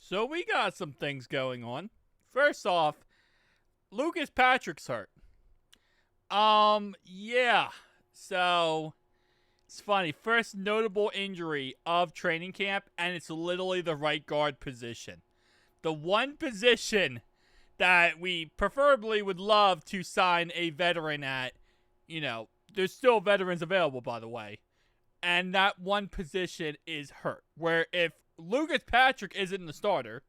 So we got some things going on. First off, Lucas Patrick's hurt. Yeah. So it's funny. First notable injury of training camp, and it's literally the right guard position. The one position that we preferably would love to sign a veteran at. There's still veterans available, by the way. And that one position is hurt. Where if Lucas Patrick isn't the starter,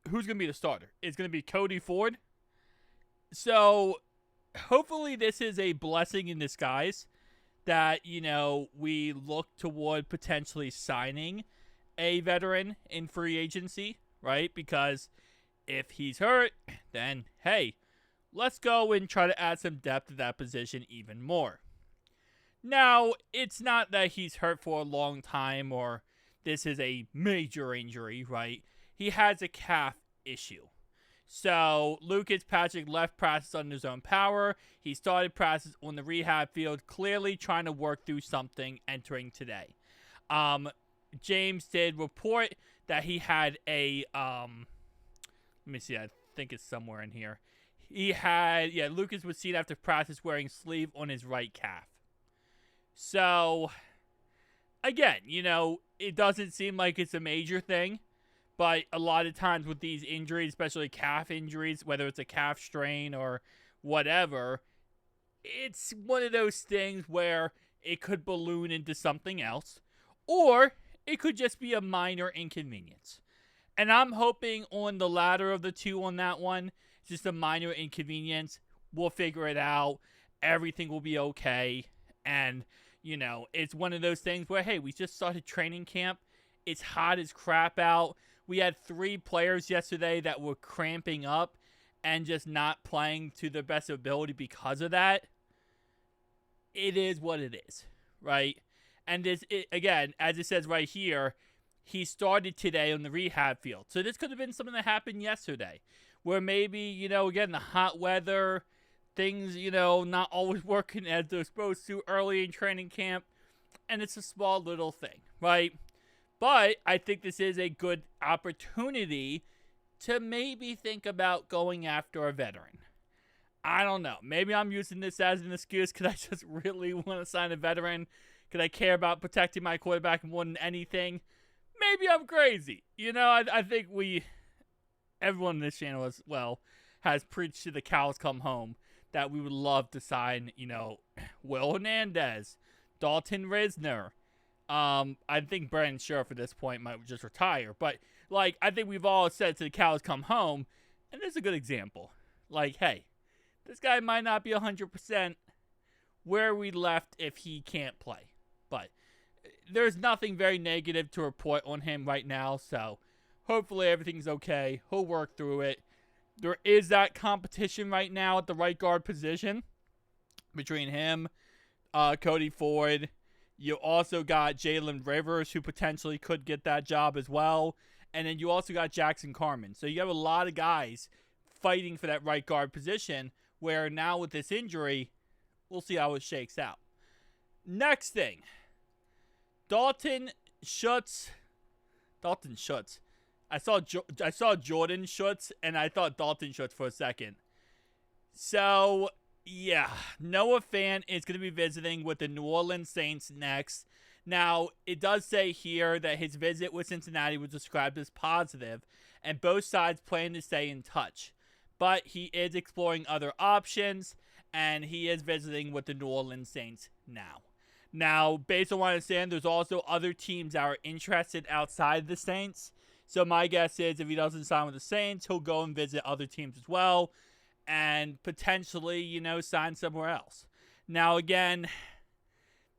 who's going to be the starter? It's going to be Cody Ford. So hopefully this is a blessing in disguise that, we look toward potentially signing a veteran in free agency, right? Because if he's hurt, then hey, let's go and try to add some depth to that position even more. Now, it's not that he's hurt for a long time or this is a major injury, right? He has a calf issue. So, Lucas Patrick left practice under his own power. He started practice on the rehab field, clearly trying to work through something entering today. James did report that he had a, let me see, I think it's somewhere in here. Lucas was seen after practice wearing sleeve on his right calf. So, again, it doesn't seem like it's a major thing. But a lot of times with these injuries, especially calf injuries, whether it's a calf strain or whatever, it's one of those things where it could balloon into something else. Or it could just be a minor inconvenience. And I'm hoping on the latter of the two on that one. It's just a minor inconvenience. We'll figure it out. Everything will be okay. And, it's one of those things where, hey, we just started training camp. It's hot as crap out. We had 3 players yesterday that were cramping up and just not playing to their best ability because of that. It is what it is, right? And again, as it says right here, he started today on the rehab field. So this could have been something that happened yesterday where maybe, again, the hot weather, things, not always working as they're supposed to early in training camp. And it's a small little thing, right? But I think this is a good opportunity to maybe think about going after a veteran. I don't know. Maybe I'm using this as an excuse because I just really want to sign a veteran because I care about protecting my quarterback more than anything. Maybe I'm crazy. I think everyone in this channel as well has preached to the cows come home that we would love to sign, Will Hernandez, Dalton Risner. I think Brandon Sheriff at this point might just retire. But, I think we've all said to the cows come home. And this is a good example. Hey, this guy might not be 100% where we left if he can't play. But there's nothing very negative to report on him right now. So, hopefully everything's okay. He'll work through it. There is that competition right now at the right guard position between him, Cody Ford. You also got Jalen Rivers, who potentially could get that job as well. And then you also got Jackson Carman. So you have a lot of guys fighting for that right guard position, where now with this injury, we'll see how it shakes out. Next thing, Dalton Schutz. I saw Jordan Schutz, and I thought Dalton Schutz for a second. So, yeah, Noah Fant is going to be visiting with the New Orleans Saints next. Now, it does say here that his visit with Cincinnati was described as positive, and both sides plan to stay in touch. But he is exploring other options, and he is visiting with the New Orleans Saints now. Now, based on what I understand, there's also other teams that are interested outside the Saints. So my guess is if he doesn't sign with the Saints, he'll go and visit other teams as well and potentially, sign somewhere else. Now, again,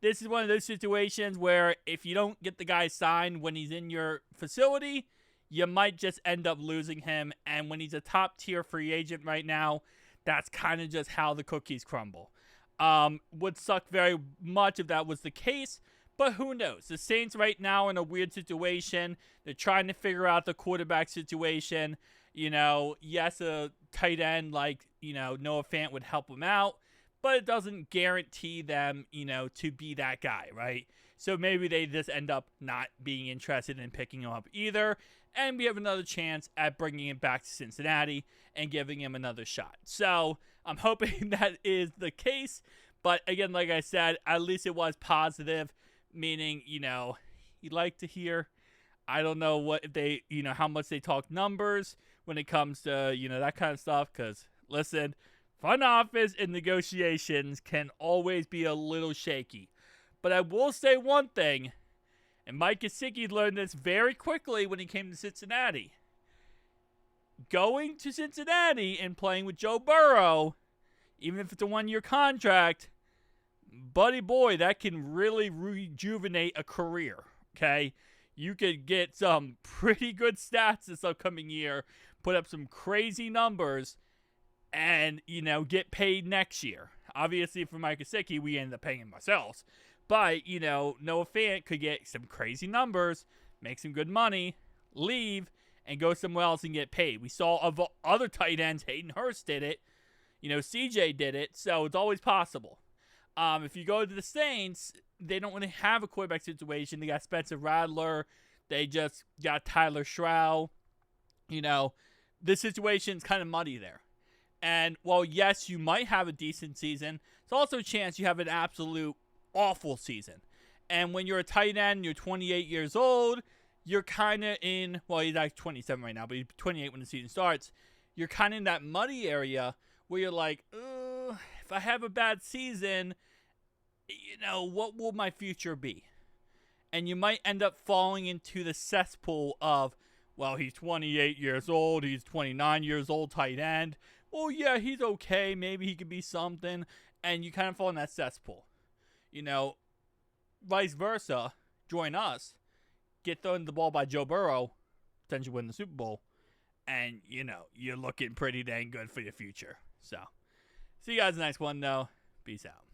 this is one of those situations where if you don't get the guy signed when he's in your facility, you might just end up losing him. And when he's a top-tier free agent right now, that's kind of just how the cookies crumble. Would suck very much if that was the case. But who knows? The Saints right now are in a weird situation. They're trying to figure out the quarterback situation. Yes, a tight end like, Noah Fant would help them out. But it doesn't guarantee them, to be that guy, right? So maybe they just end up not being interested in picking him up either. and we have another chance at bringing him back to Cincinnati and giving him another shot. So I'm hoping that is the case. But again, like I said, at least it was positive, meaning, you'd like to hear. I don't know what if they, how much they talk numbers when it comes to, that kind of stuff. Because, listen, front office and negotiations can always be a little shaky. But I will say one thing, and Mike Gesicki learned this very quickly when he came to Cincinnati. Going to Cincinnati and playing with Joe Burrow, even if it's a one-year contract, buddy boy, that can really rejuvenate a career, okay? You could get some pretty good stats this upcoming year, put up some crazy numbers, and, get paid next year. Obviously, for Mike Gesicki, we ended up paying him ourselves. But, Noah Fant could get some crazy numbers, make some good money, leave, and go somewhere else and get paid. We saw other tight ends, Hayden Hurst did it. CJ did it, so it's always possible. If you go to the Saints, they don't really have a quarterback situation. They got Spencer Rattler. They just got Tyler Stroud. The situation's kind of muddy there. And while, yes, you might have a decent season, it's also a chance you have an absolute awful season. And when you're a tight end, you're 28 years old, you're kind of in, well, he's like 27 right now, but he's 28 when the season starts. You're kind of in that muddy area where you're like, if I have a bad season, what will my future be? And you might end up falling into the cesspool of, well, he's 28 years old, he's 29 years old, tight end. Well, yeah, he's okay, maybe he could be something. And you kind of fall in that cesspool. Vice versa, join us, get thrown the ball by Joe Burrow, potentially win the Super Bowl, and, you're looking pretty dang good for your future. So, see you guys in the next one, though. Peace out.